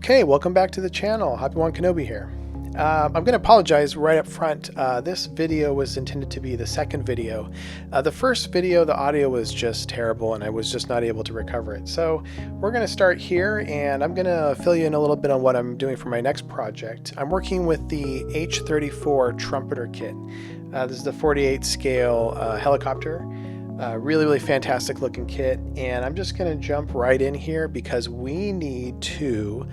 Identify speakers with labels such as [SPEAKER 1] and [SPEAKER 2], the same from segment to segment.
[SPEAKER 1] Okay, welcome back to the channel. Happy1 Kenobi here. I'm going to apologize right up front. This video was intended to be the second video. The first video, the audio was just terrible and I was just not able to recover it. So we're going to start here and I'm going to fill you in a little bit on what I'm doing for my next project. I'm working with the H-34 Trumpeter kit. This is the 48 scale helicopter. Really fantastic looking kit, and I'm just going to jump right in here because we need to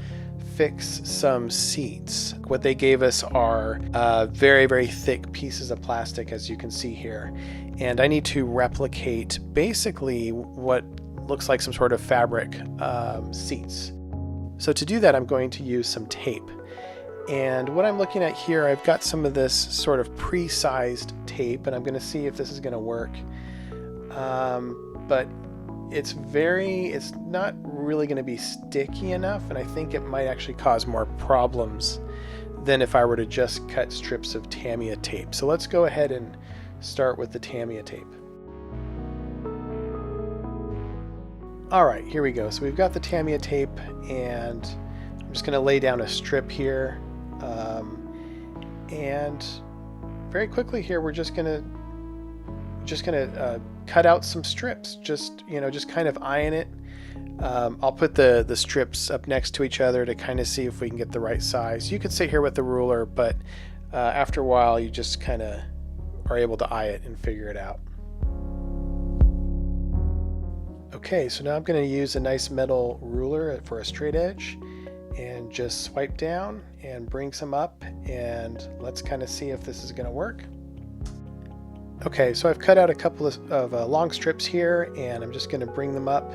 [SPEAKER 1] fix some seats. What they gave us are very thick pieces of plastic, as you can see here, and I need to replicate basically what looks like some sort of fabric seats. So to do that, I'm going to use some tape. And what I'm looking at here, I've got some of this sort of pre-sized tape, and I'm going to see if this is going to work. But it's not really going to be sticky enough, and I think it might actually cause more problems than if I were to just cut strips of Tamiya tape. So let's go ahead and start with the Tamiya tape. Alright, here we go. So we've got the Tamiya tape, and I'm just going to lay down a strip here, and very quickly here we're just gonna cut out some strips, just kind of eyeing it. I'll put the strips up next to each other to kind of see if we can get the right size. You could sit here with the ruler, but after a while you just kind of are able to eye it and figure it out. Okay, so now I'm going to use a nice metal ruler for a straight edge and just swipe down and bring some up, and let's kind of see if this is going to work. Okay, so I've cut out a couple of long strips here, and I'm just going to bring them up.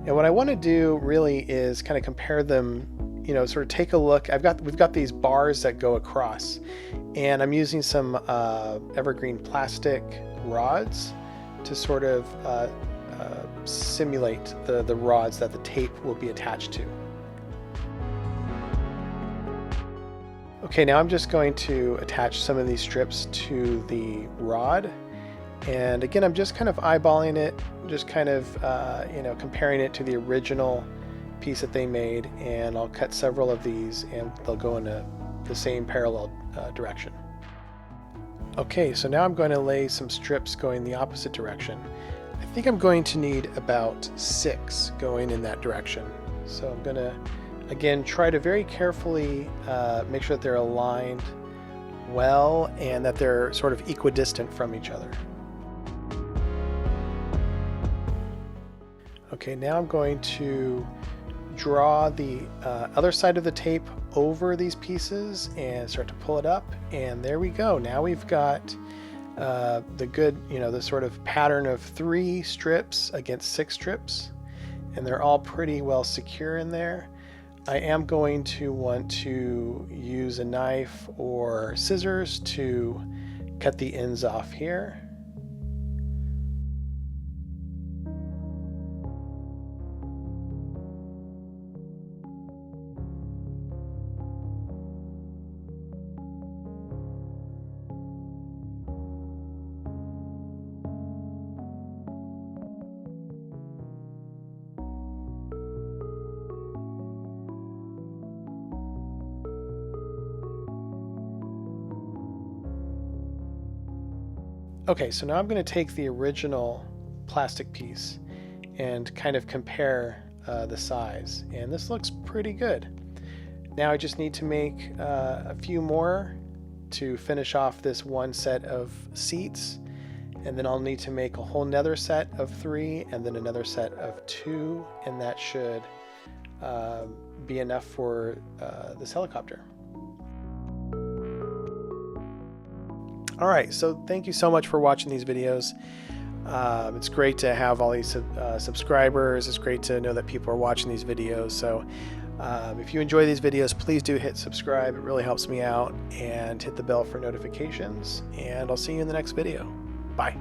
[SPEAKER 1] And what I want to do really is kind of compare them, sort of take a look. We've got these bars that go across, and I'm using some evergreen plastic rods to sort of simulate the rods that the tape will be attached to. Okay, now I'm just going to attach some of these strips to the rod, and again I'm just kind of eyeballing it, just kind of comparing it to the original piece that they made, and I'll cut several of these and they'll go in the same parallel direction. Okay, so now I'm going to lay some strips going the opposite direction. I think I'm going to need about 6 going in that direction, so I'm going to again try to very carefully make sure that they're aligned well and that they're sort of equidistant from each other. Okay, now I'm going to draw the other side of the tape over these pieces and start to pull it up, and there we go. Now we've got the sort of pattern of 3 strips against 6 strips, and they're all pretty well secure in there. I am going to want to use a knife or scissors to cut the ends off here. Okay, so now I'm going to take the original plastic piece and kind of compare the size, and this looks pretty good. Now I just need to make a few more to finish off this one set of seats, and then I'll need to make a whole nother set of 3 and then another set of 2, and that should be enough for this helicopter. Alright, so thank you so much for watching these videos. It's great to have all these subscribers. It's great to know that people are watching these videos. So if you enjoy these videos, please do hit subscribe. It really helps me out, and hit the bell for notifications. And I'll see you in the next video. Bye.